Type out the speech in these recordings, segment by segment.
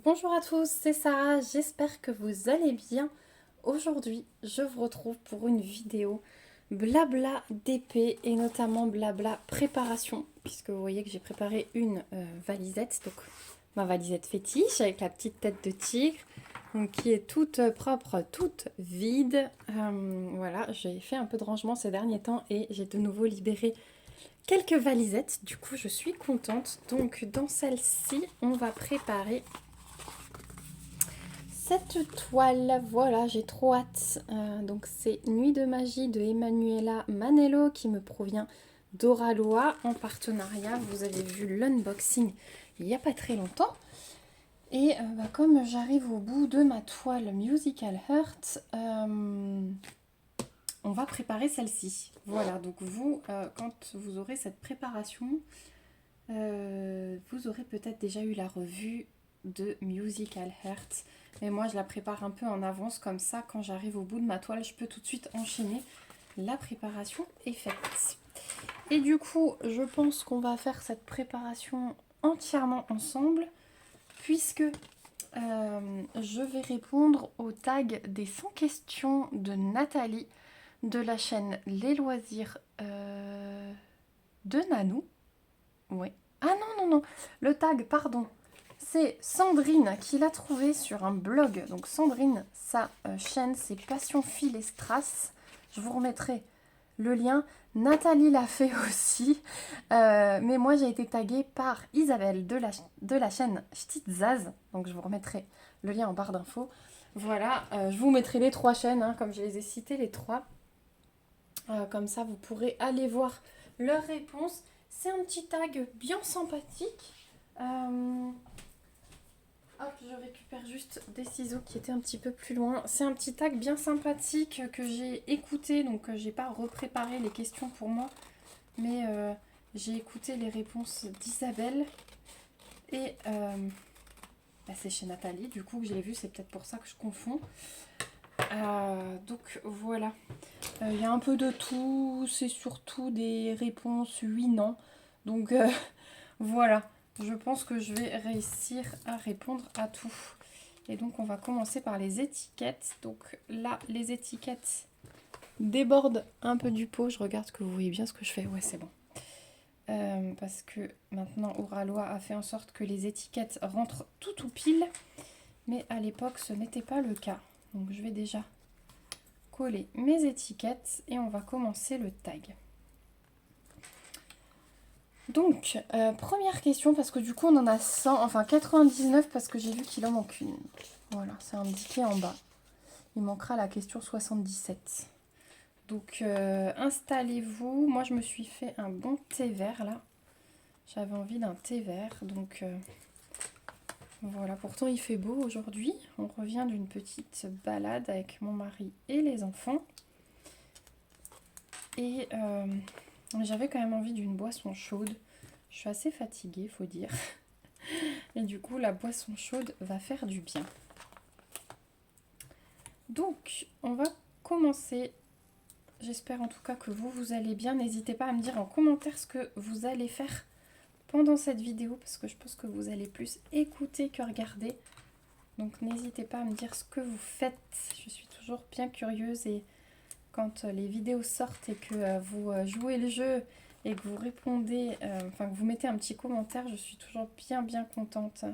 Bonjour à tous, c'est Sarah, j'espère que vous allez bien. Aujourd'hui, je vous retrouve pour une vidéo blabla d'épée et notamment blabla préparation, puisque vous voyez que j'ai préparé une valisette, donc ma valisette fétiche avec la petite tête de tigre, donc qui est toute propre, toute vide. Voilà, j'ai fait un peu de rangement ces derniers temps et j'ai de nouveau libéré quelques valisettes, du coup je suis contente. Donc dans celle-ci, on va préparer cette toile. Voilà, j'ai trop hâte. Donc c'est Nuit de magie de Emanuela Manello qui me provient d'Oraloa en partenariat. Vous avez vu l'unboxing il n'y a pas très longtemps. Et comme j'arrive au bout de ma toile Musical Heart, on va préparer celle-ci. Voilà, donc vous, quand vous aurez cette préparation, vous aurez peut-être déjà eu la revue de Musical Heart. Mais moi, je la prépare un peu en avance, comme ça, quand j'arrive au bout de ma toile, je peux tout de suite enchaîner. La préparation est faite. Et du coup, je pense qu'on va faire cette préparation entièrement ensemble, puisque je vais répondre au tag des 100 questions de Nathalie de la chaîne Les Loisirs de Nanou. Oui. Ah non, non, non. Le tag, pardon. C'est Sandrine qui l'a trouvé sur un blog. Donc Sandrine, sa chaîne, c'est Passion Fil et Strass. Je vous remettrai le lien. Nathalie l'a fait aussi. Mais moi, j'ai été taguée par Isabelle de la chaîne Ch'tite-Zaz. Donc je vous remettrai le lien en barre d'infos. Voilà, je vous mettrai les trois chaînes, hein, comme je les ai citées, les trois. Comme ça, vous pourrez aller voir leurs réponses. C'est un petit tag bien sympathique. Hop, je récupère juste des ciseaux qui étaient un petit peu plus loin. C'est un petit tag bien sympathique que j'ai écouté, donc j'ai pas repréparé les questions pour moi, mais j'ai écouté les réponses d'Isabelle et c'est chez Nathalie, du coup que j'ai vu, c'est peut-être pour ça que je confonds. Donc voilà, il y a un peu de tout, c'est surtout des réponses oui-non, donc voilà. Je pense que je vais réussir à répondre à tout. Et donc on va commencer par les étiquettes. Donc là, les étiquettes débordent un peu du pot. Je regarde que vous voyez bien ce que je fais. Ouais, c'est bon. Parce que maintenant, Oralois a fait en sorte que les étiquettes rentrent tout pile. Mais à l'époque, ce n'était pas le cas. Donc je vais déjà coller mes étiquettes et on va commencer le tag. Donc, première question, parce que du coup on en a 100, enfin 99 parce que j'ai vu qu'il en manque une. Voilà, c'est indiqué en bas. Il manquera la question 77. Donc, installez-vous. Moi, je me suis fait un bon thé vert là. J'avais envie d'un thé vert, donc voilà. Pourtant, il fait beau aujourd'hui. On revient d'une petite balade avec mon mari et les enfants. Et j'avais quand même envie d'une boisson chaude. Je suis assez fatiguée, faut dire. Et du coup, la boisson chaude va faire du bien. Donc, on va commencer. J'espère en tout cas que vous allez bien. N'hésitez pas à me dire en commentaire ce que vous allez faire pendant cette vidéo, parce que je pense que vous allez plus écouter que regarder. Donc, n'hésitez pas à me dire ce que vous faites. Je suis toujours bien curieuse, et quand les vidéos sortent et que vous jouez le jeu et que vous répondez, enfin que vous mettez un petit commentaire, je suis toujours bien contente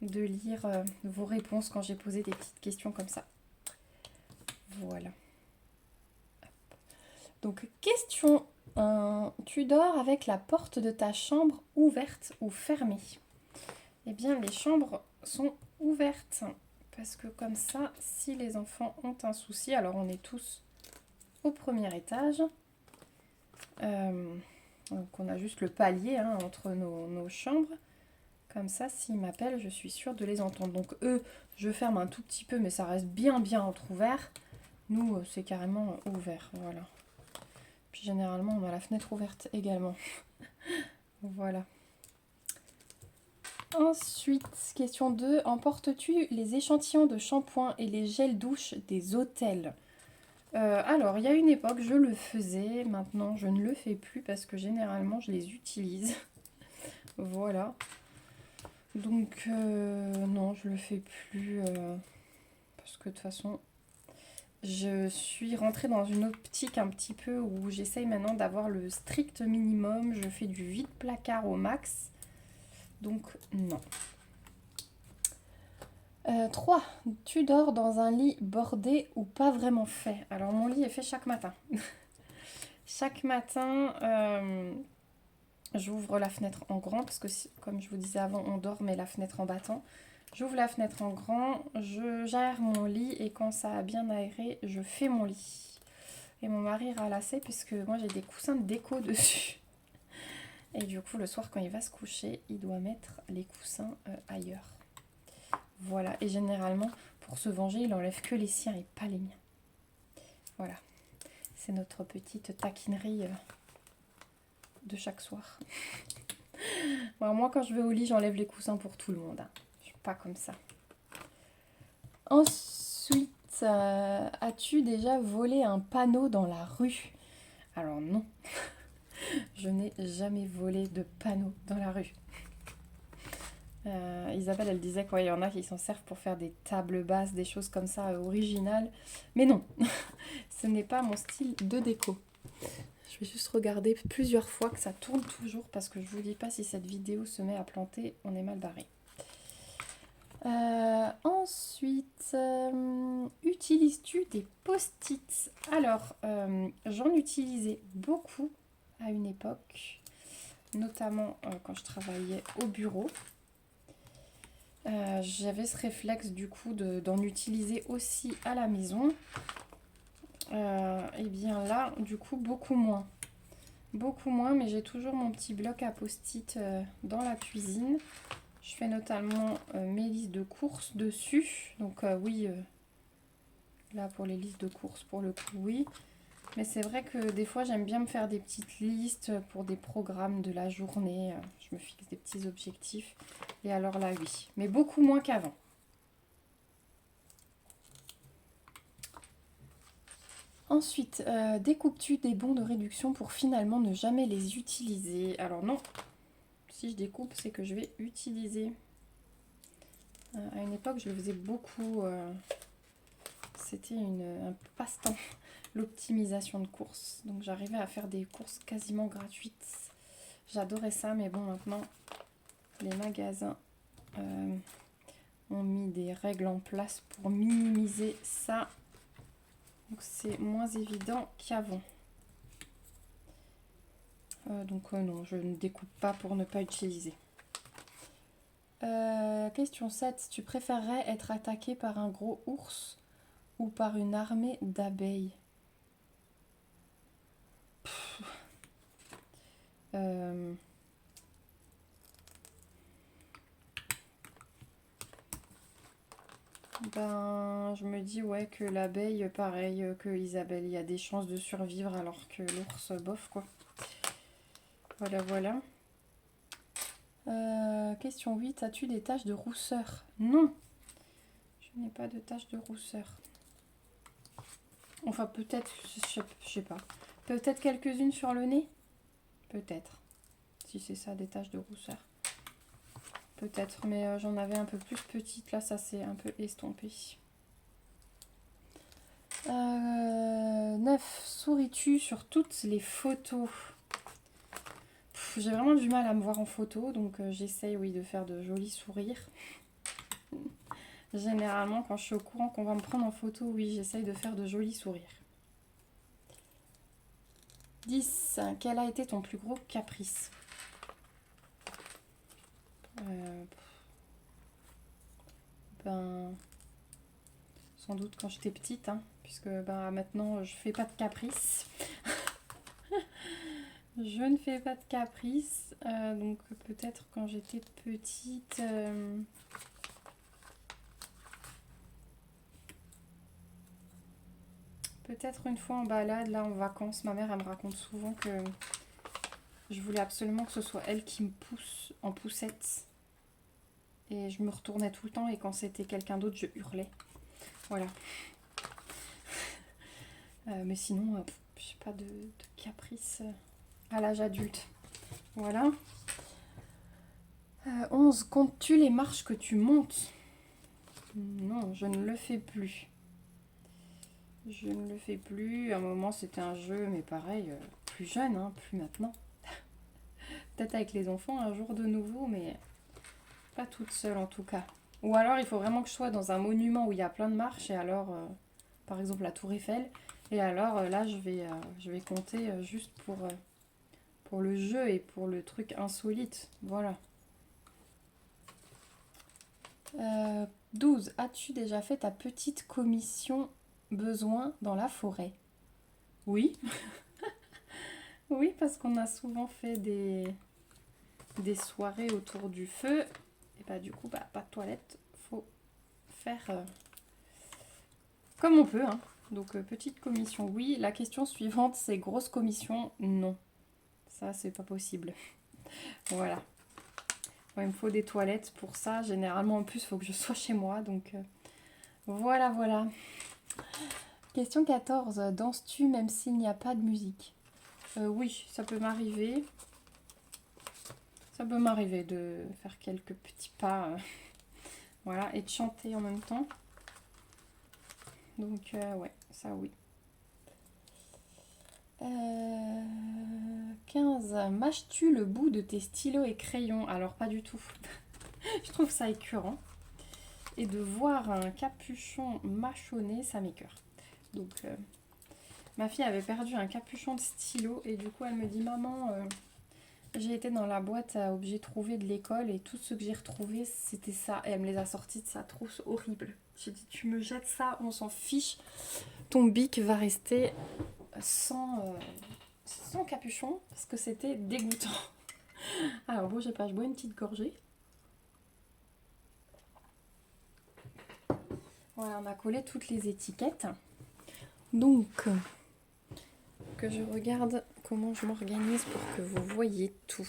de lire vos réponses quand j'ai posé des petites questions comme ça. Voilà. Donc, question 1. Tu dors avec la porte de ta chambre ouverte ou fermée? Eh bien, les chambres sont ouvertes. Parce que comme ça, si les enfants ont un souci, alors on est tous au premier étage. Donc on a juste le palier entre nos chambres. Comme ça, s'ils m'appellent, je suis sûre de les entendre. Donc eux, je ferme un tout petit peu, mais ça reste bien entrouvert. Nous, c'est carrément ouvert, voilà. Puis généralement, on a la fenêtre ouverte également. Voilà. Ensuite, question 2. Emportes-tu les échantillons de shampoing et les gels douche des hôtels? Alors, il y a une époque, je le faisais. Maintenant, je ne le fais plus parce que généralement, je les utilise. Voilà. Donc non, je le fais plus parce que de toute façon, je suis rentrée dans une optique un petit peu où j'essaye maintenant d'avoir le strict minimum. Je fais du vide placard au max. Donc non. 3. Tu dors dans un lit bordé ou pas vraiment fait? Alors mon lit est fait chaque matin. Chaque matin, j'ouvre la fenêtre en grand parce que comme je vous disais avant, on dort mais la fenêtre en battant. J'ouvre la fenêtre en grand, j'aère mon lit et quand ça a bien aéré, je fais mon lit. Et mon mari ralassait puisque moi j'ai des coussins de déco dessus. Et du coup le soir quand il va se coucher, il doit mettre les coussins ailleurs. Voilà, et généralement pour se venger, il enlève que les siens et pas les miens. Voilà, c'est notre petite taquinerie de chaque soir. Bon, moi quand je vais au lit, j'enlève les coussins pour tout le monde. Hein. Je suis pas comme ça. Ensuite, as-tu déjà volé un panneau dans la rue? Alors non, je n'ai jamais volé de panneau dans la rue. Isabelle, elle disait qu'il y en a qui s'en servent pour faire des tables basses, des choses comme ça originales. Mais non, ce n'est pas mon style de déco. Je vais juste regarder plusieurs fois que ça tourne toujours parce que je vous dis pas si cette vidéo se met à planter, on est mal barré. Ensuite, utilises-tu des post-it? Alors, j'en utilisais beaucoup à une époque, notamment quand je travaillais au bureau. J'avais ce réflexe du coup d'en utiliser aussi à la maison. Et bien là, du coup, beaucoup moins. Beaucoup moins, mais j'ai toujours mon petit bloc à post-it dans la cuisine. Je fais notamment mes listes de courses dessus. Donc oui, là pour les listes de courses, pour le coup, oui. Mais c'est vrai que des fois, j'aime bien me faire des petites listes pour des programmes de la journée. Je me fixe des petits objectifs. Et alors là, oui. Mais beaucoup moins qu'avant. Ensuite, découpes-tu des bons de réduction pour finalement ne jamais les utiliser? Alors non. Si je découpe, c'est que je vais utiliser. À une époque, je le faisais beaucoup. C'était un passe-temps, l'optimisation de courses. Donc j'arrivais à faire des courses quasiment gratuites. J'adorais ça, mais bon, maintenant, les magasins ont mis des règles en place pour minimiser ça. Donc c'est moins évident qu'avant. Donc non, je ne découpe pas pour ne pas utiliser. Question 7. Tu préférerais être attaqué par un gros ours ou par une armée d'abeilles? Ben, je me dis ouais que l'abeille, pareil que Isabelle, il y a des chances de survivre alors que l'ours, bof quoi. Voilà, voilà. Question 8. As-tu des taches de rousseur? Non, je n'ai pas de taches de rousseur. Enfin, peut-être, je sais pas. Peut-être quelques-unes sur le nez? Peut-être. Si c'est ça, des taches de rousseur. Peut-être, mais j'en avais un peu plus petite. Là, ça s'est un peu estompé. 9. Souris-tu sur toutes les photos? J'ai vraiment du mal à me voir en photo, donc j'essaye oui, de faire de jolis sourires. Généralement, quand je suis au courant qu'on va me prendre en photo, oui, j'essaye de faire de jolis sourires. 10. Quel a été ton plus gros caprice? Ben, sans doute quand j'étais petite, hein, puisque ben, maintenant je fais pas de caprice. Je ne fais pas de caprice, donc peut-être quand j'étais petite. Peut-être une fois en balade, là en vacances, ma mère elle me raconte souvent que je voulais absolument que ce soit elle qui me pousse en poussette. Et je me retournais tout le temps et quand c'était quelqu'un d'autre, je hurlais. Voilà. Mais sinon, je n'ai pas de caprice à l'âge adulte. Voilà. 11. Comptes-tu les marches que tu montes? Non, je ne le fais plus. Je ne le fais plus. À un moment, c'était un jeu, mais pareil, plus jeune, hein, plus maintenant. Peut-être avec les enfants un jour de nouveau, mais pas toute seule en tout cas. Ou alors, il faut vraiment que je sois dans un monument où il y a plein de marches, et alors, par exemple, la Tour Eiffel. Et alors, là, je vais compter juste pour le jeu et pour le truc insolite. Voilà. 12. As-tu déjà fait ta petite commission besoin dans la forêt? Oui. Oui, parce qu'on a souvent fait des soirées autour du feu. Et bah du coup, pas de toilette. Faut faire comme on peut, hein. Donc petite commission, oui. La question suivante, c'est grosse commission, non. Ça, c'est pas possible. Voilà. Bon, il me faut des toilettes pour ça. Généralement, en plus, il faut que je sois chez moi. Donc voilà, voilà. Question 14. Danses-tu même s'il n'y a pas de musique? Oui, ça peut m'arriver. Ça peut m'arriver de faire quelques petits pas. Voilà, et de chanter en même temps. Donc, ouais, ça oui. 15. Mâches-tu le bout de tes stylos et crayons? Alors, pas du tout. Je trouve ça écœurant. Et de voir un capuchon mâchonné, ça m'écœure. Donc, ma fille avait perdu un capuchon de stylo et du coup, elle me dit, maman, j'ai été dans la boîte à objets trouvés de l'école et tout ce que j'ai retrouvé, c'était ça. Et elle me les a sortis de sa trousse horrible. J'ai dit, tu me jettes ça, on s'en fiche. Ton bic va rester sans capuchon parce que c'était dégoûtant. Alors, bougez pas, je bois une petite gorgée. Voilà, on a collé toutes les étiquettes. Donc, que je regarde comment je m'organise pour que vous voyez tout.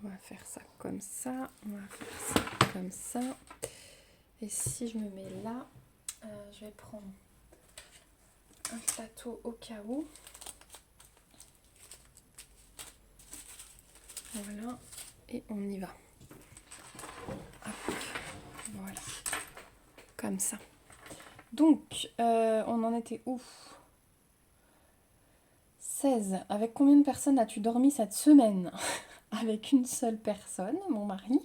On va faire ça comme ça, on va faire ça comme ça. Et si je me mets là, je vais prendre un plateau au cas où. Voilà, et on y va. Hop, voilà, comme ça. Donc, on en était où? 16. Avec combien de personnes as-tu dormi cette semaine? Avec une seule personne, mon mari.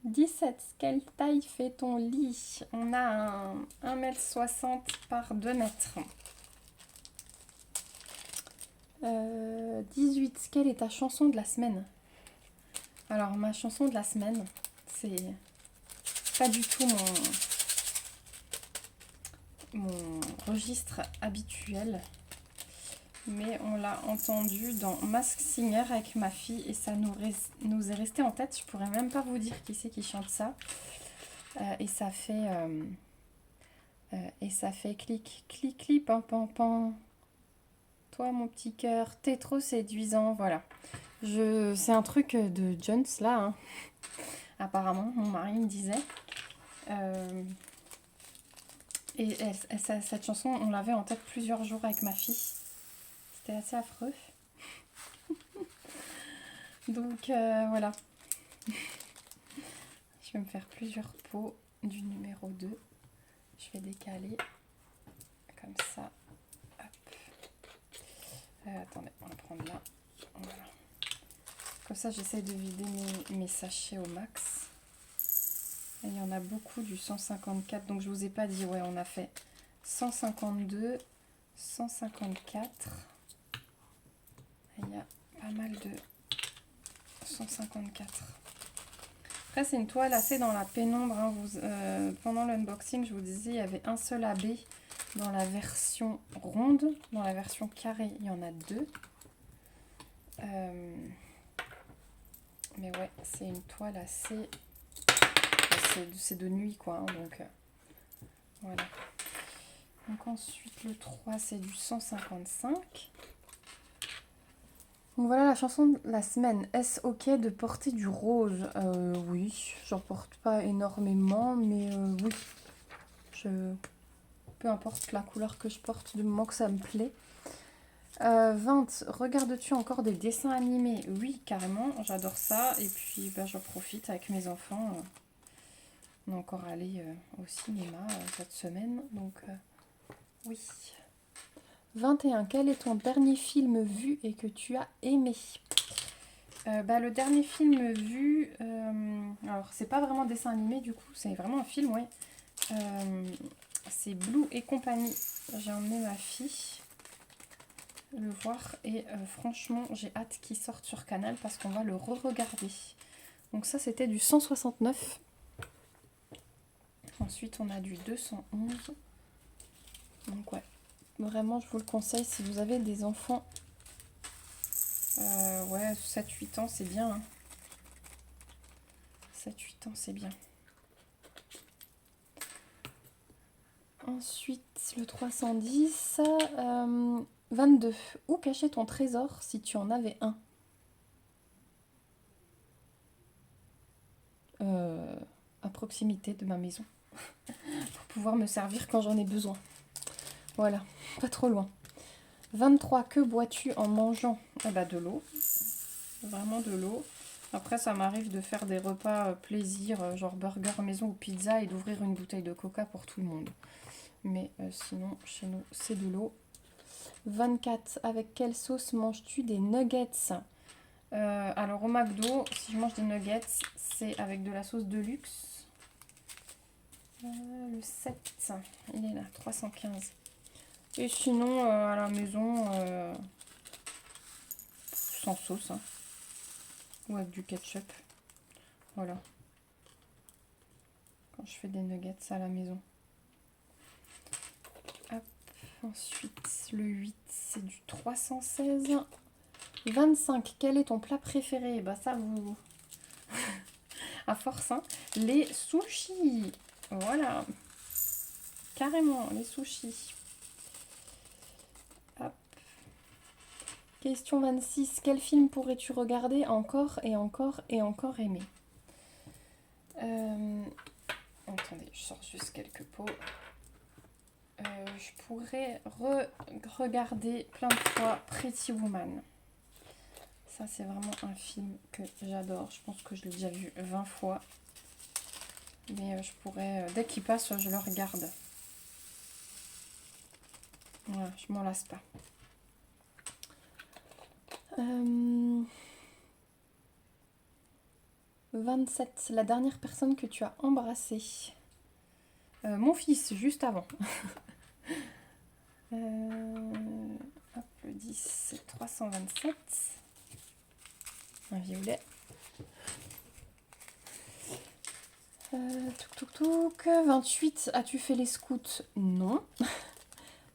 17. Quelle taille fait ton lit? On a un 1,60 m par 2 mètres. 18. Quelle est ta chanson de la semaine? Alors, ma chanson de la semaine, c'est pas du tout mon registre habituel. Mais on l'a entendu dans Mask Singer avec ma fille et ça nous est resté en tête. Je pourrais même pas vous dire qui c'est qui chante ça. Et ça fait clic, clic, clic, pan, pan, pan. Toi, mon petit cœur, t'es trop séduisant. Voilà. C'est un truc de Jones là. Hein. Apparemment, mon mari me disait. Et cette chanson, on l'avait en tête plusieurs jours avec ma fille. C'était assez affreux. Donc voilà. Je vais me faire plusieurs pots du numéro 2. Je vais décaler comme ça. Hop. Attendez, on va prendre là. Voilà. Comme ça, j'essaie de vider mes sachets au max. Et il y en a beaucoup du 154. Donc je vous ai pas dit, ouais, on a fait 152, 154. Et il y a pas mal de 154. Après, c'est une toile assez dans la pénombre. Hein. Pendant l'unboxing, je vous disais, il y avait un seul AB dans la version ronde. Dans la version carrée, il y en a deux. Mais ouais, c'est une toile assez... C'est de nuit, quoi. Hein, donc, voilà. Donc ensuite, le 3, c'est du 155. Donc voilà la chanson de la semaine. Est-ce ok de porter du rose? Oui, j'en porte pas énormément, mais oui. Peu importe la couleur que je porte, du moment que ça me plaît. 20, regardes-tu encore des dessins animés? Oui, carrément, j'adore ça. Et puis, bah, j'en profite avec mes enfants. On est encore allé au cinéma cette semaine, donc oui. 21, quel est ton dernier film vu et que tu as aimé? Bah, le dernier film vu, alors c'est pas vraiment dessin animé du coup, c'est vraiment un film, ouais. C'est Blue et compagnie. J'ai emmené ma fille le voir et franchement j'ai hâte qu'il sorte sur Canal parce qu'on va le re-regarder. Donc ça c'était du 169. Ensuite on a du 211. Donc ouais, vraiment je vous le conseille si vous avez des enfants. Ouais, 7-8 ans c'est bien. Hein. 7-8 ans c'est bien. Ensuite le 310. 22. Où cacher ton trésor si tu en avais un? À proximité de ma maison. Pour pouvoir me servir quand j'en ai besoin. Voilà, pas trop loin. 23. Que bois-tu en mangeant? Ah bah de l'eau. Vraiment de l'eau. Après, ça m'arrive de faire des repas plaisir, genre burger maison ou pizza, et d'ouvrir une bouteille de coca pour tout le monde. Mais sinon, chez nous, c'est de l'eau. 24. Avec quelle sauce manges-tu des nuggets? Alors au McDo, si je mange des nuggets, c'est avec de la sauce de luxe. Le 7, il est là, 315. Et sinon, à la maison, sans sauce, hein, ou avec du ketchup. Voilà. Quand je fais des nuggets à la maison. Hop. Ensuite, le 8, c'est du 316. 25, quel est ton plat préféré? Bah ça, vous... à force, hein. Les sushis. Voilà. Carrément, les sushis. Hop. Question 26. Quel film pourrais-tu regarder encore et encore et encore aimer? Attendez, je sors juste quelques pots. Je pourrais regarder plein de fois Pretty Woman. Ça, c'est vraiment un film que j'adore. Je pense que je l'ai déjà vu 20 fois. Mais je pourrais, dès qu'il passe, je le regarde. Voilà, je m'en lasse pas. 27, la dernière personne que tu as embrassée. Mon fils, juste avant. Hop, le 10, c'est 327. Un violet. Touk touk touk. 28, as-tu fait les scouts? Non.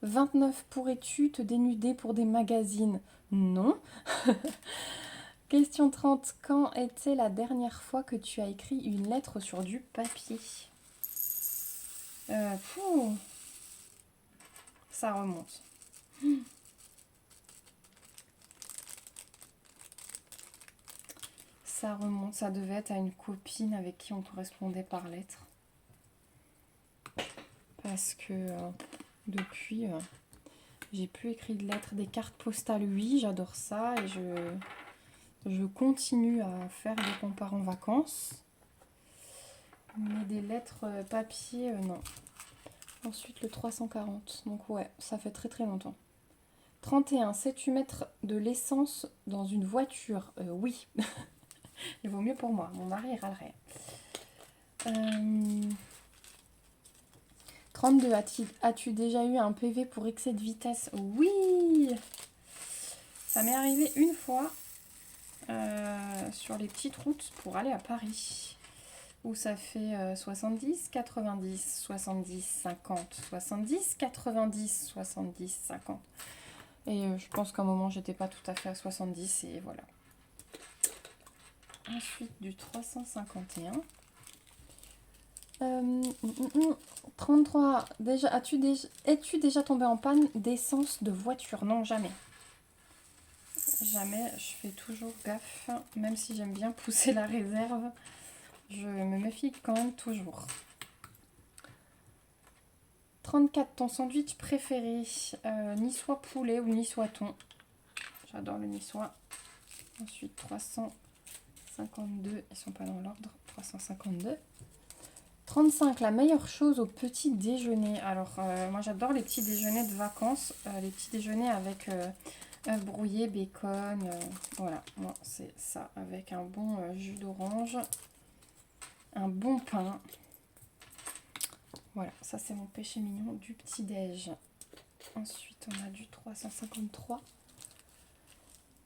29, pourrais-tu te dénuder pour des magazines? Non. Question 30, quand était la dernière fois que tu as écrit une lettre sur du papier? Ça remonte. Ça remonte, ça devait être à une copine avec qui on correspondait par lettre. Parce que depuis, j'ai plus écrit de lettres. Des cartes postales, oui, j'adore ça. Et je continue à faire dès qu'on part en vacances. Mais des lettres papier, non. Ensuite, le 340. Donc ouais, ça fait très très longtemps. 31. Sais-tu mettre de l'essence dans une voiture? Oui. Il vaut mieux pour moi. Mon mari râlerait. 32. As-tu déjà eu un PV pour excès de vitesse? Oui. Ça m'est arrivé une fois sur les petites routes pour aller à Paris. Où ça fait 70, 90, 70, 50, 70, 90, 70, 50. Et je pense qu'à un moment, j'étais pas tout à fait à 70 et voilà. Ensuite, du 351. 33. Es-tu déjà tombé en panne d'essence de voiture? Non, jamais. Jamais. Je fais toujours gaffe. Même si j'aime bien pousser la réserve, je me méfie quand même toujours. 34. Ton sandwich préféré? Ni soit poulet ou ni soit thon. J'adore le niçois. Ensuite 352, ils sont pas dans l'ordre. 352. 35, la meilleure chose au petit déjeuner. Alors, moi j'adore les petits déjeuners de vacances. Les petits déjeuners avec œufs brouillés, bacon. Voilà, moi c'est ça. Avec un bon jus d'orange. Un bon pain. Voilà, ça c'est mon péché mignon du petit déj. Ensuite, on a du 353.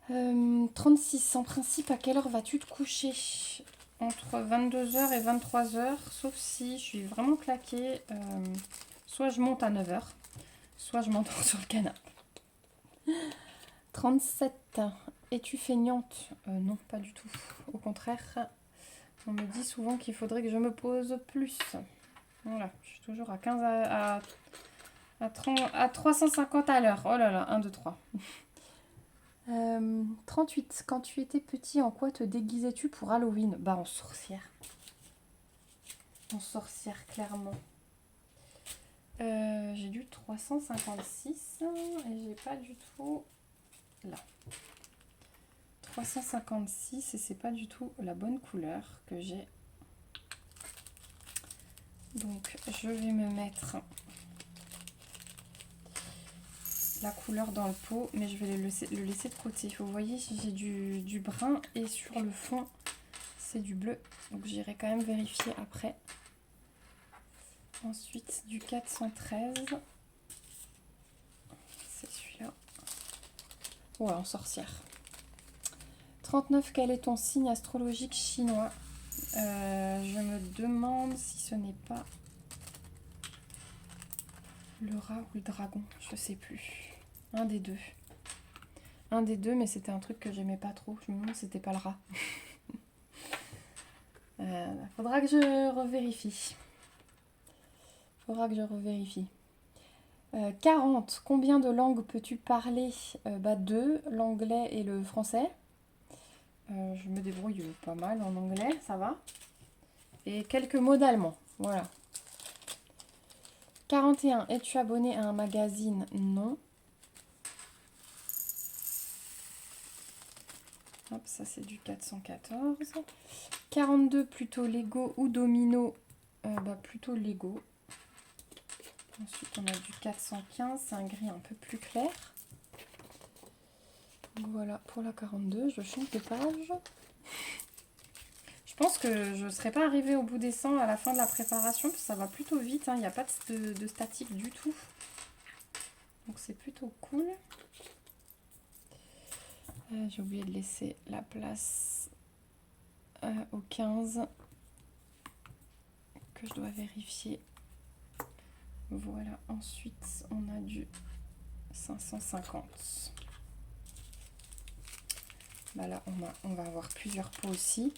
36, en principe, à quelle heure vas-tu te coucher? Entre 22h et 23h, sauf si je suis vraiment claquée. Soit je monte à 9h, soit je m'endors sur le canapé. 37, es-tu feignante? Non, pas du tout. Au contraire, on me dit souvent qu'il faudrait que je me pose plus. Voilà, je suis toujours à 15 à 350 à l'heure. Oh là là, 1, 2, 3. 38. Quand tu étais petit, en quoi te déguisais-tu pour Halloween? Bah en sorcière. En sorcière, clairement. J'ai du 356 et j'ai pas du tout là. 356 et c'est pas du tout la bonne couleur que j'ai. Donc je vais me mettre la couleur dans le pot, mais je vais le laisser de côté. Vous voyez, j'ai du brun et sur le fond, c'est du bleu. Donc j'irai quand même vérifier après. Ensuite, du 413. C'est celui-là. Ouais, en sorcière. 39, quel est ton signe astrologique chinois? Je me demande si ce n'est pas le rat ou le dragon. Je sais plus. Un des deux. Un des deux, mais c'était un truc que j'aimais pas trop. Je me demande si c'était pas le rat. Faudra que je revérifie. 40. Combien de langues peux-tu parler? Deux, l'anglais et le français. Je me débrouille pas mal en anglais, ça va. Et quelques mots d'allemand, voilà. 41. Es-tu abonné à un magazine? Non. Hop, ça c'est du 414. 42, plutôt Lego ou Domino? Plutôt Lego. Ensuite, on a du 415, c'est un gris un peu plus clair. Donc voilà, pour la 42, je change de page. Je pense que je ne serais pas arrivée au bout des 100 à la fin de la préparation, parce que ça va plutôt vite, hein. Il n'y a pas de statique du tout. Donc c'est plutôt cool. J'ai oublié de laisser la place au 15 que je dois vérifier. Voilà, ensuite on a du 550. Là on va avoir plusieurs pots aussi.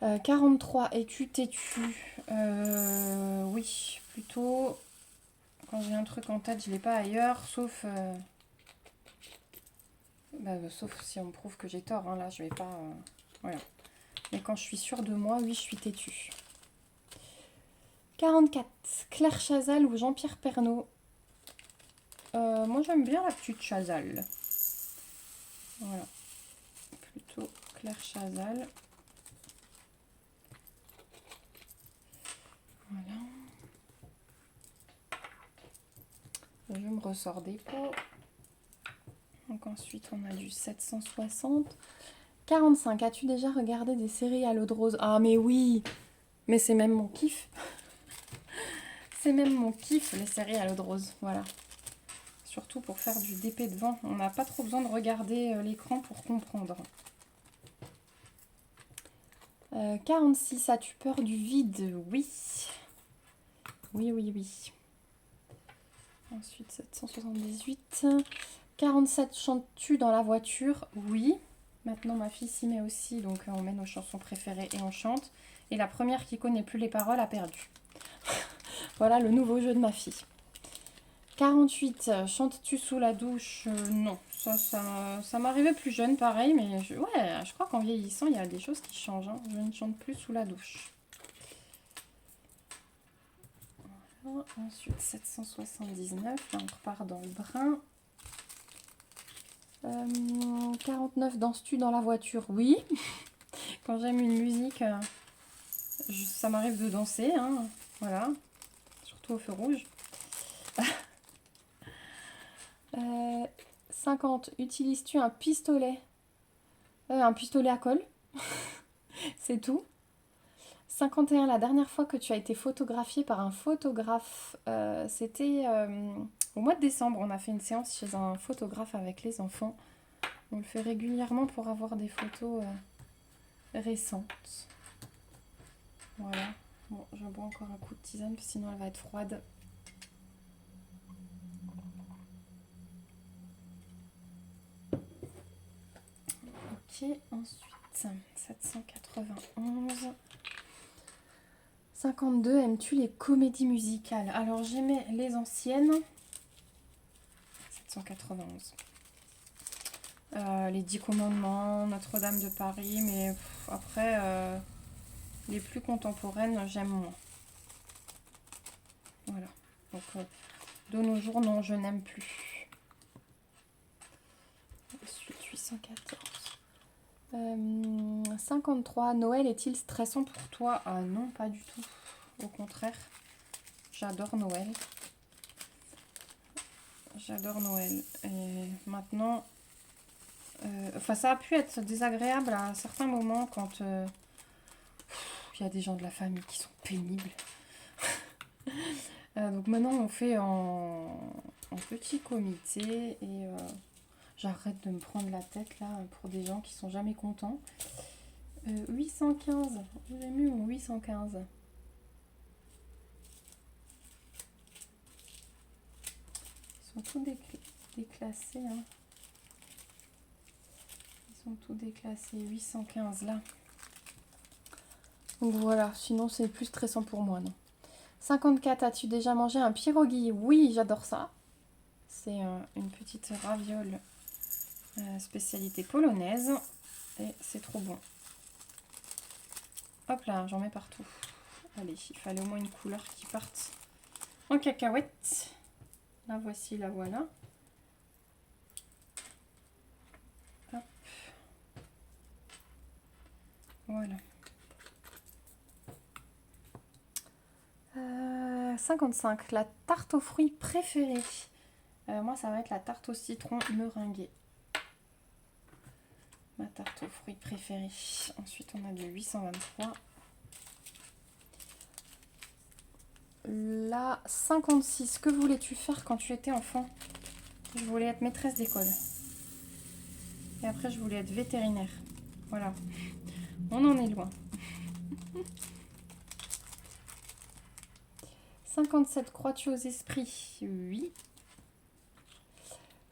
43, es-tu têtu? Oui, plutôt. Quand j'ai un truc en tête, je l'ai pas ailleurs, sauf si on me prouve que j'ai tort, hein, là je vais pas. Voilà. Mais quand je suis sûre de moi, oui, je suis têtue. 44, Claire Chazal ou Jean-Pierre Pernaut? Moi j'aime bien la petite Chazal. Voilà. Plutôt Claire Chazal. Voilà. Je me ressors des pots. Donc ensuite on a du 760. 45, as-tu déjà regardé des séries à l'eau de rose? Ah mais oui. Mais c'est même mon kiff. C'est même mon kiff, les séries à l'eau de rose. Voilà. Surtout pour faire du DP devant. On n'a pas trop besoin de regarder l'écran pour comprendre. 46, as-tu peur du vide? Oui. Oui. Ensuite, 778. 47, chantes-tu dans la voiture? Oui. Maintenant, ma fille s'y met aussi, donc on met nos chansons préférées et on chante. Et la première qui connaît plus les paroles a perdu. Voilà le nouveau jeu de ma fille. 48, chantes-tu sous la douche? Non, ça m'arrivait plus jeune, pareil, mais je crois qu'en vieillissant, il y a des choses qui changent. Hein. Je ne chante plus sous la douche. Voilà. Ensuite, 779, là on repart dans le brun. 49, danses-tu dans la voiture? Oui. Quand j'aime une musique, ça m'arrive de danser, hein. Voilà. Surtout au feu rouge. 50, utilises-tu un pistolet? Un pistolet à colle. C'est tout. 51, la dernière fois que tu as été photographiée par un photographe, c'était au mois de décembre. On a fait une séance chez un photographe avec les enfants. On le fait régulièrement pour avoir des photos récentes. Voilà. Bon, je bois encore un coup de tisane, sinon elle va être froide. Ok, ensuite, 791. 52, aimes-tu les comédies musicales? Alors j'aimais les anciennes. 791. Les 10 commandements, Notre-Dame de Paris, mais après, les plus contemporaines, j'aime moins. Voilà. Donc, de nos jours, non, je n'aime plus. Ensuite, 814. 53. Noël est-il stressant pour toi? Ah non, pas du tout. Au contraire, j'adore Noël. J'adore Noël. Et maintenant, ça a pu être désagréable à certains moments quand il y a des gens de la famille qui sont pénibles. Donc maintenant, on fait en petit comité et j'arrête de me prendre la tête là pour des gens qui sont jamais contents. 815, j'ai mis mon 815. Ils sont tous déclassés. Hein. Ils sont tous déclassés. 815 là. Donc voilà, sinon c'est plus stressant pour moi, non. 54, as-tu déjà mangé un pierogi? Oui, j'adore ça. C'est une petite raviole spécialité polonaise. Et c'est trop bon. Hop là, j'en mets partout. Allez, il fallait au moins une couleur qui parte en cacahuète. La voici, la voilà. Hop. Voilà. 55, la tarte aux fruits préférée. Moi, ça va être la tarte au citron meringuée. Ma tarte aux fruits préférée. Ensuite, on a du 823. La 56, que voulais-tu faire quand tu étais enfant? Je voulais être maîtresse d'école. Et après, je voulais être vétérinaire. Voilà. On en est loin. 57, crois-tu aux esprits? Oui.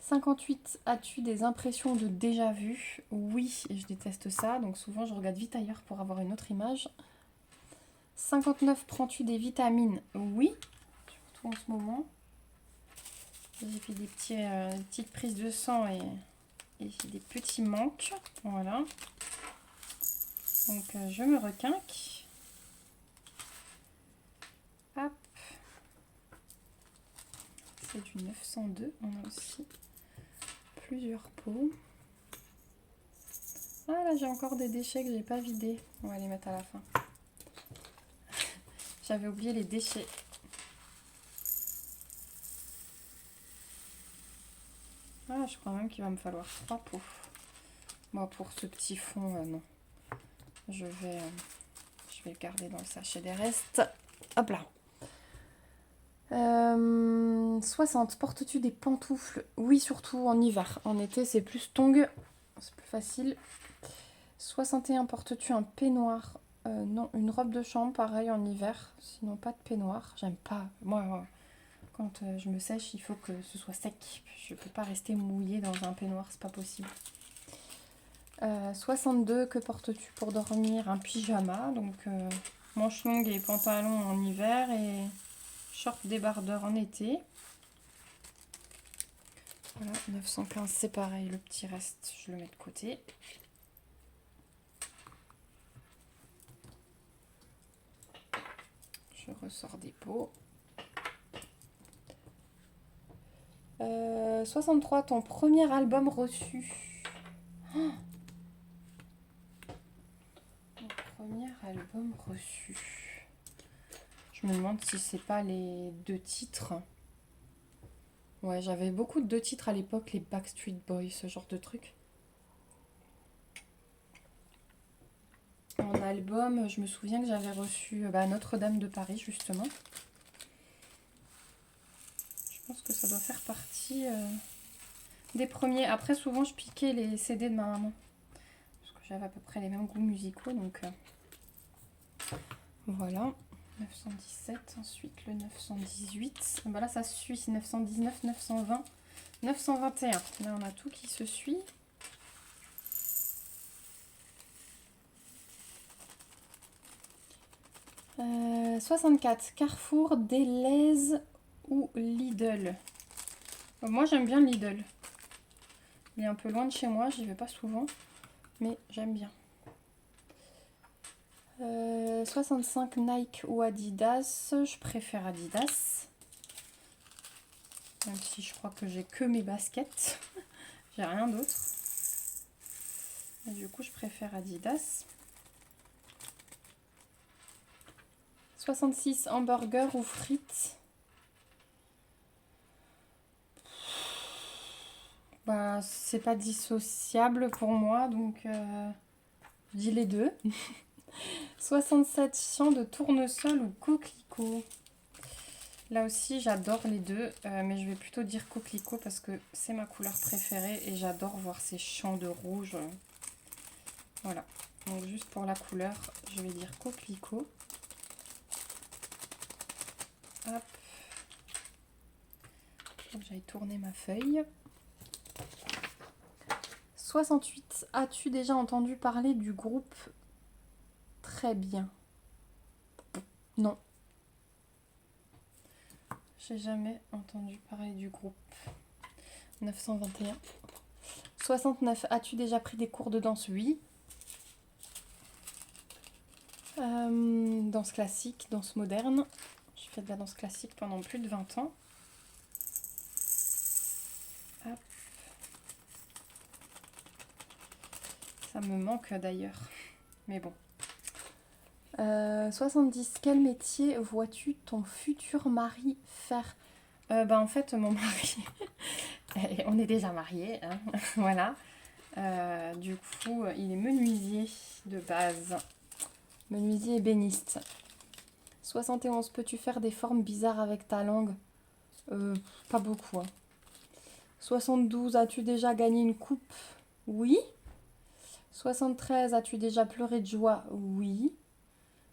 58, as-tu des impressions de déjà-vu? Oui, et je déteste ça, donc souvent je regarde vite ailleurs pour avoir une autre image. 59, prends-tu des vitamines? Oui, surtout en ce moment. J'ai fait des petites prises de sang et des petits manques. Voilà. Donc je me requinque. Hop. C'est du 902, on a aussi plusieurs pots. Ah là, j'ai encore des déchets que j'ai pas vidés. On va les mettre à la fin. J'avais oublié les déchets. Ah, je crois même qu'il va me falloir 3 pots. Moi, pour ce petit fond, non. Je vais le garder dans le sachet des restes. Hop là. 60. Portes-tu des pantoufles? Oui, surtout en hiver. En été, c'est plus tongue. C'est plus facile. 61. Portes-tu un peignoir? Non, une robe de chambre, pareil, en hiver. Sinon, pas de peignoir. J'aime pas. Moi, quand je me sèche, il faut que ce soit sec. Je peux pas rester mouillée dans un peignoir, c'est pas possible. 62. Que portes-tu pour dormir? Un pyjama. Donc, manches longues et pantalon en hiver et short débardeur en été. Voilà, 915, c'est pareil. Le petit reste, je le mets de côté. Je ressors des pots. 63, ton premier album reçu. Oh, mon premier album reçu. Je me demande si c'est pas les 2 titres. Ouais, j'avais beaucoup de 2 titres à l'époque, les Backstreet Boys, ce genre de truc. En album, je me souviens que j'avais reçu Notre-Dame de Paris, justement. Je pense que ça doit faire partie des premiers. Après, souvent, je piquais les CD de ma maman. Parce que j'avais à peu près les mêmes goûts musicaux, donc voilà. 917, ensuite le 918. Bah là, ça se suit. 919, 920, 921. Là, on a tout qui se suit. « 64. Carrefour, Delhaize ou Lidl ?» Moi, j'aime bien Lidl. Il est un peu loin de chez moi, j'y vais pas souvent. Mais j'aime bien. 65. Nike ou Adidas. Je préfère Adidas. Même si je crois que j'ai que mes baskets. J'ai rien d'autre. Et du coup, je préfère Adidas. 66. Hamburger ou frites. Bah, c'est pas dissociable pour moi, donc je dis les deux. 67. Champ de tournesol ou coquelicot. Là aussi, j'adore les deux, mais je vais plutôt dire coquelicot parce que c'est ma couleur préférée et j'adore voir ces champs de rouge. Voilà, donc juste pour la couleur, je vais dire coquelicot. Hop. Faut que j'aille tourner ma feuille. 68. As-tu déjà entendu parler du groupe Très bien? Non. J'ai jamais entendu parler du groupe. 921. 69. As-tu déjà pris des cours de danse? Oui. Danse classique, danse moderne. J'ai fait de la danse classique pendant plus de 20 ans. Hop. Ça me manque d'ailleurs. Mais bon. 70. Quel métier vois-tu ton futur mari faire? En fait, mon mari, on est déjà mariés, hein. Voilà. Du coup, il est menuisier de base. Menuisier ébéniste. 71. Peux-tu faire des formes bizarres avec ta langue? Pas beaucoup, hein. 72. As-tu déjà gagné une coupe? Oui. 73. As-tu déjà pleuré de joie? Oui.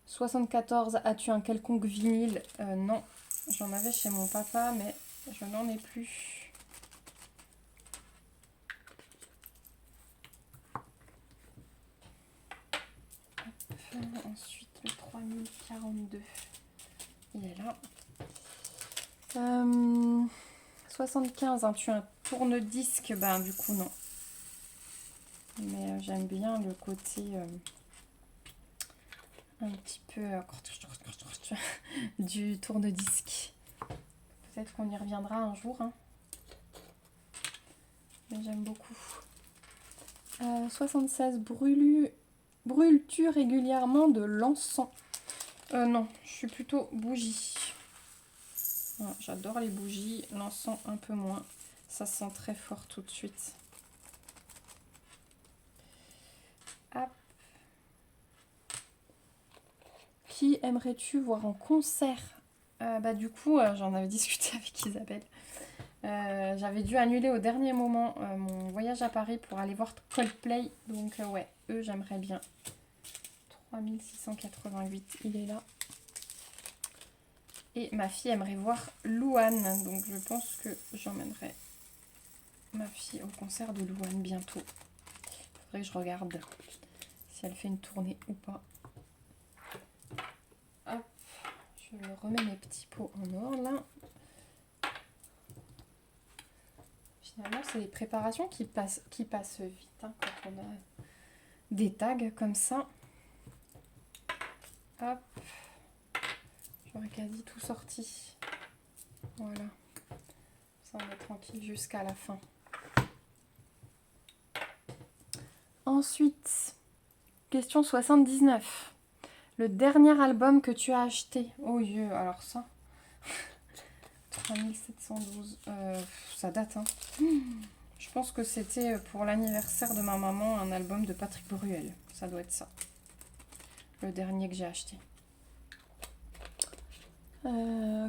74. As-tu un quelconque vinyle? Non. J'en avais chez mon papa, mais je n'en ai plus. Hop. Ensuite, le 3042. Il est là. 75. As-tu un tourne-disque? Du coup, non. Mais j'aime bien le côté un petit peu du tourne-disque. Peut-être qu'on y reviendra un jour, hein. Mais j'aime beaucoup. 76. Brûles-tu régulièrement de l'encens? Non, je suis plutôt bougie. Voilà, j'adore les bougies. L'encens un peu moins. Ça sent très fort tout de suite. Hop. Qui aimerais-tu voir en concert? Du coup, j'en avais discuté avec Isabelle. J'avais dû annuler au dernier moment mon voyage à Paris pour aller voir Coldplay. Donc ouais, eux j'aimerais bien. 3688, il est là. Et ma fille aimerait voir Louane. Donc je pense que j'emmènerai ma fille au concert de Louane bientôt. Faudrait que je regarde si elle fait une tournée ou pas. Hop, je remets mes petits pots en ordre là. Finalement, c'est des préparations qui passent vite, hein, quand on a des tags comme ça. Hop, j'aurais quasi tout sorti. Voilà. Ça, on est tranquille jusqu'à la fin. Ensuite, question 79. Le dernier album que tu as acheté. Oh Dieu, alors ça. 3712. Ça date, hein. Je pense que c'était pour l'anniversaire de ma maman un album de Patrick Bruel. Ça doit être ça. Le dernier que j'ai acheté.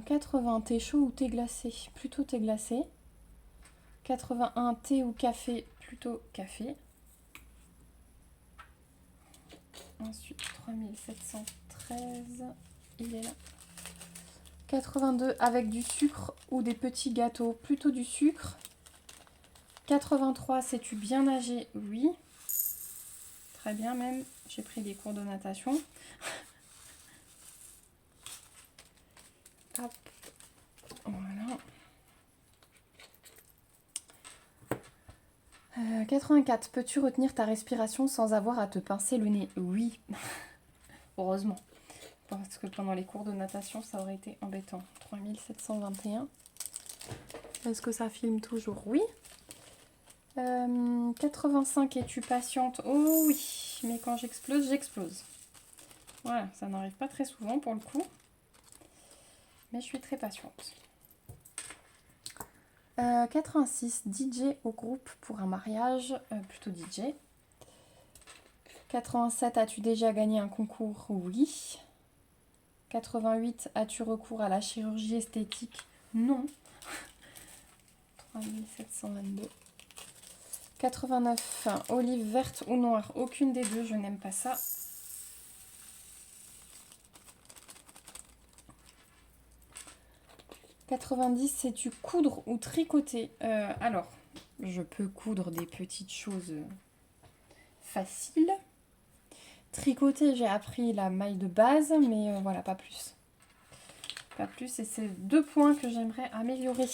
80, thé chaud ou thé glacé? Plutôt thé glacé. 81, thé ou café? Plutôt café. Ensuite, 3713. Il est là. 82, avec du sucre ou des petits gâteaux? Plutôt du sucre. 83, sais-tu bien nager? Oui. Très bien même. J'ai pris des cours de natation. Hop. Voilà. 84. Peux-tu retenir ta respiration sans avoir à te pincer le nez? Oui. Heureusement. Parce que pendant les cours de natation, ça aurait été embêtant. 3721. Est-ce que ça filme toujours? Oui. 85. Es-tu patiente? Oh oui. Mais quand j'explose, j'explose. Voilà, ça n'arrive pas très souvent pour le coup. Mais je suis très patiente. 86. DJ au groupe pour un mariage. Plutôt DJ. 87. As-tu déjà gagné un concours? Oui. 88. As-tu recours à la chirurgie esthétique? Non. 3722. 89. Olive verte ou noire? Aucune des deux, je n'aime pas ça. 90. Sais-tu coudre ou tricoter? Alors, je peux coudre des petites choses faciles. Tricoter, j'ai appris la maille de base, mais voilà, pas plus. Pas plus, et c'est 2 points que j'aimerais améliorer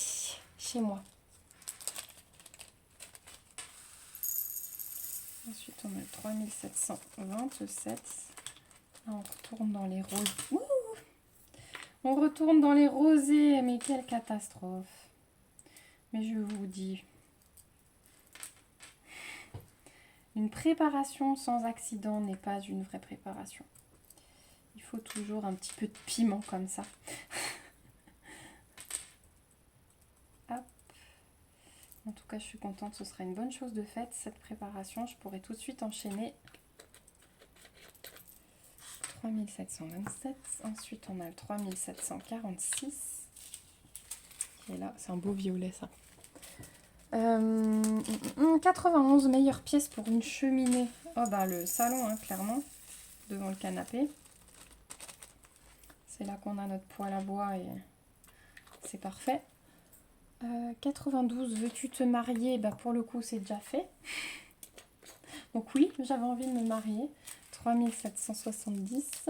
chez moi. Ensuite, on a 3727. Là, on retourne dans les roses. Ouh, on retourne dans les rosés, mais quelle catastrophe. Mais je vous dis, une préparation sans accident n'est pas une vraie préparation. Il faut toujours un petit peu de piment comme ça. Hop. En tout cas, je suis contente. Ce sera une bonne chose de faite, cette préparation. Je pourrai tout de suite enchaîner. 3727. Ensuite, on a le 3746. Qui est là. C'est un beau violet, ça. 91, meilleure pièce pour une cheminée. Oh bah le salon, hein, clairement, devant le canapé. C'est là qu'on a notre poêle à bois et c'est parfait. 92, veux-tu te marier? Bah pour le coup, c'est déjà fait. Donc oui, j'avais envie de me marier. 3770.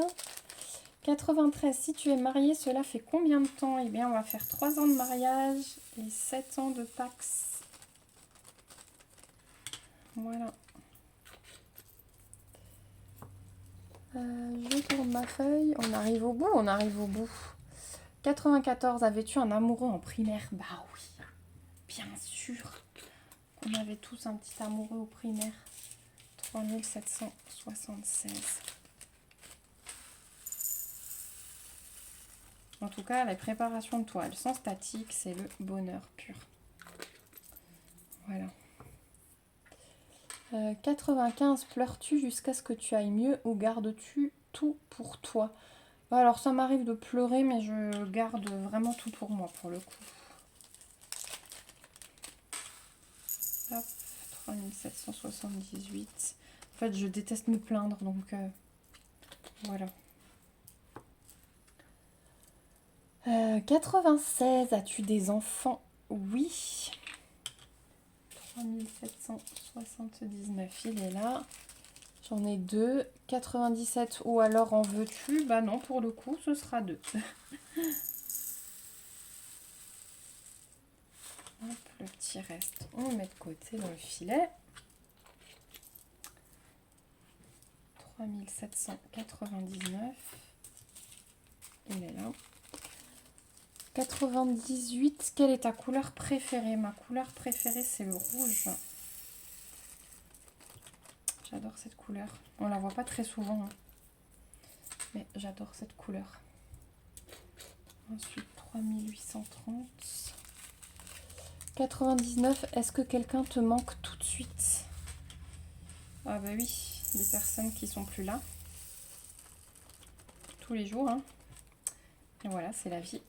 93, si tu es marié, cela fait combien de temps? Eh bien, on va faire 3 ans de mariage et 7 ans de Pax. Voilà. Je tourne ma feuille. On arrive au bout, 94, avais-tu un amoureux en primaire? Bah oui, bien sûr. On avait tous un petit amoureux au primaire. 3776. En tout cas, la préparation de toile sans statique, c'est le bonheur pur. Voilà. 95, pleures-tu jusqu'à ce que tu ailles mieux ou gardes-tu tout pour toi? Alors ça m'arrive de pleurer, mais je garde vraiment tout pour moi pour le coup. Hop, 3778. En fait, je déteste me plaindre, donc voilà. 96, as-tu des enfants? Oui. 3779, il est là. J'en ai 2. 97, ou alors en veux-tu? Bah non, pour le coup, ce sera 2. Hop, le petit reste, on le met de côté dans le filet. 3799. Il est là. 98, quelle est ta couleur préférée? Ma couleur préférée, c'est le rouge. J'adore cette couleur. On la voit pas très souvent, hein. Mais j'adore cette couleur. Ensuite, 3830. 99, est-ce que quelqu'un te manque tout de suite? Ah bah oui, des personnes qui sont plus là. Tous les jours, hein. Et voilà, c'est la vie.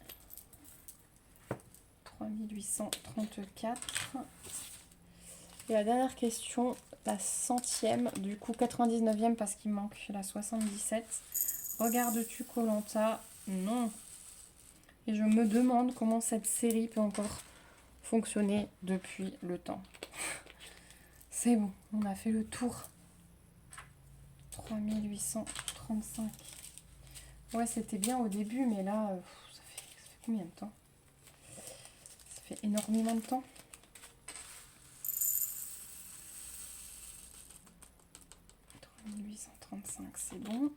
3834. Et la dernière question, la 100e, du coup 99e parce qu'il manque la 77. Regardes-tu koh Lanta? Non. Et je me demande comment cette série peut encore fonctionner depuis le temps. C'est bon, on a fait le tour. 3835. Ouais, c'était bien au début, mais là, ça fait combien de temps? Ça fait énormément de temps. 3835, c'est bon.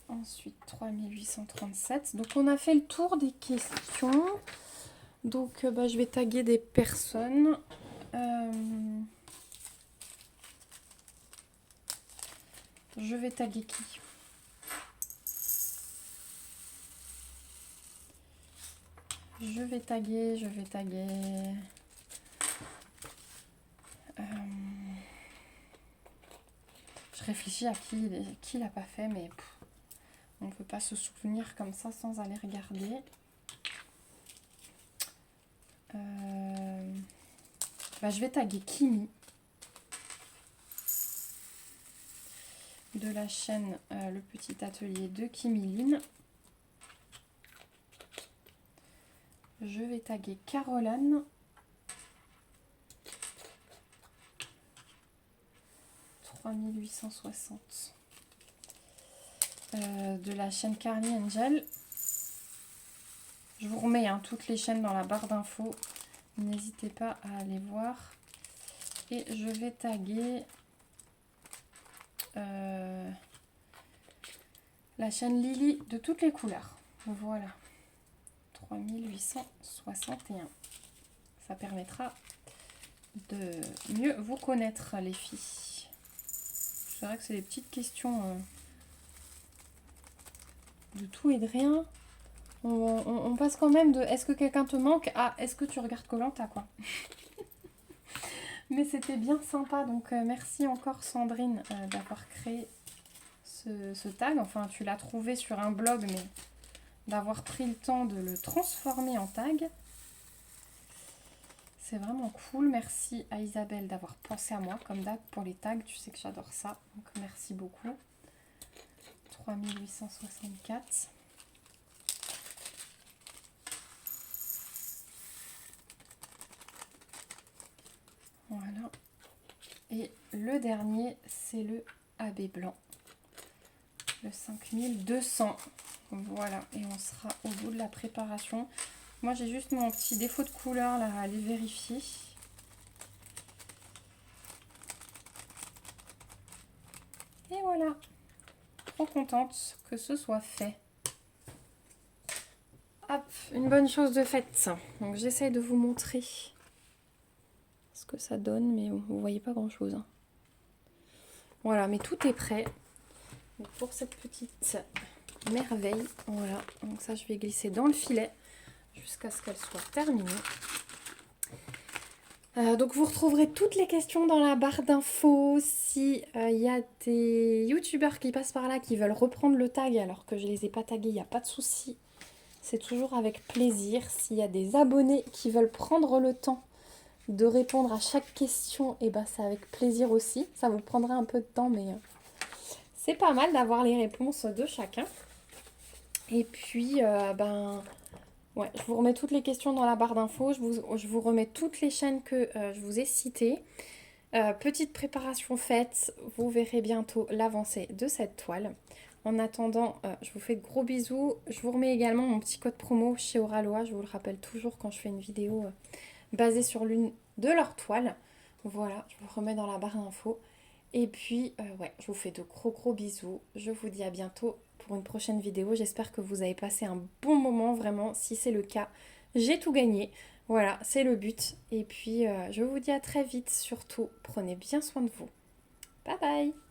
Ensuite, 3837. Donc, on a fait le tour des questions. Donc, je vais taguer des personnes. Je vais taguer qui? Je vais taguer. Je réfléchis à qui l'a pas fait, mais on ne peut pas se souvenir comme ça sans aller regarder. Je vais taguer Kimi de la chaîne Le Petit Atelier de Kimiline. Je vais taguer Caroline. De la chaîne Carly Angel. Je vous remets toutes les chaînes dans la barre d'infos. N'hésitez pas à aller voir. Et je vais taguer la chaîne Lily de toutes les couleurs. Voilà. 3861. Ça permettra de mieux vous connaître, les filles. C'est vrai que c'est des petites questions de tout et de rien. On passe quand même de est-ce que quelqu'un te manque à est-ce que tu regardes koh Lanta, quoi. Mais c'était bien sympa, donc merci encore Sandrine d'avoir créé ce tag. Enfin, tu l'as trouvé sur un blog, mais d'avoir pris le temps de le transformer en tag. C'est vraiment cool. Merci à Isabelle d'avoir pensé à moi, comme d'hab, pour les tags. Tu sais que j'adore ça, donc merci beaucoup. 3864. Voilà. Et le dernier, c'est le AB blanc. Le 5200. Voilà. Et on sera au bout de la préparation. Moi, j'ai juste mon petit défaut de couleur là à aller vérifier. Et voilà. Trop contente que ce soit fait. Hop, une bonne chose de faite. Donc, j'essaye de vous montrer ce que ça donne, mais vous voyez pas grand chose. Voilà, mais tout est prêt. Donc, pour cette petite merveille, voilà. Donc ça, je vais glisser dans le filet jusqu'à ce qu'elle soit terminée. Donc vous retrouverez toutes les questions dans la barre d'infos. Si y a des youtubeurs qui passent par là qui veulent reprendre le tag alors que je les ai pas tagués, il n'y a pas de souci. C'est toujours avec plaisir. S'il y a des abonnés qui veulent prendre le temps de répondre à chaque question, et c'est avec plaisir aussi. Ça vous prendra un peu de temps, mais c'est pas mal d'avoir les réponses de chacun. Et puis, ouais, je vous remets toutes les questions dans la barre d'infos. Je vous remets toutes les chaînes que je vous ai citées. Petite préparation faite. Vous verrez bientôt l'avancée de cette toile. En attendant, je vous fais de gros bisous. Je vous remets également mon petit code promo chez Oraloa. Je vous le rappelle toujours quand je fais une vidéo basée sur l'une de leurs toiles. Voilà, je vous remets dans la barre d'infos. Et puis, ouais, je vous fais de gros bisous. Je vous dis à bientôt pour une prochaine vidéo. J'espère que vous avez passé un bon moment, vraiment. Si c'est le cas, j'ai tout gagné. Voilà, c'est le but. Et puis, je vous dis à très vite. Surtout, prenez bien soin de vous. Bye bye!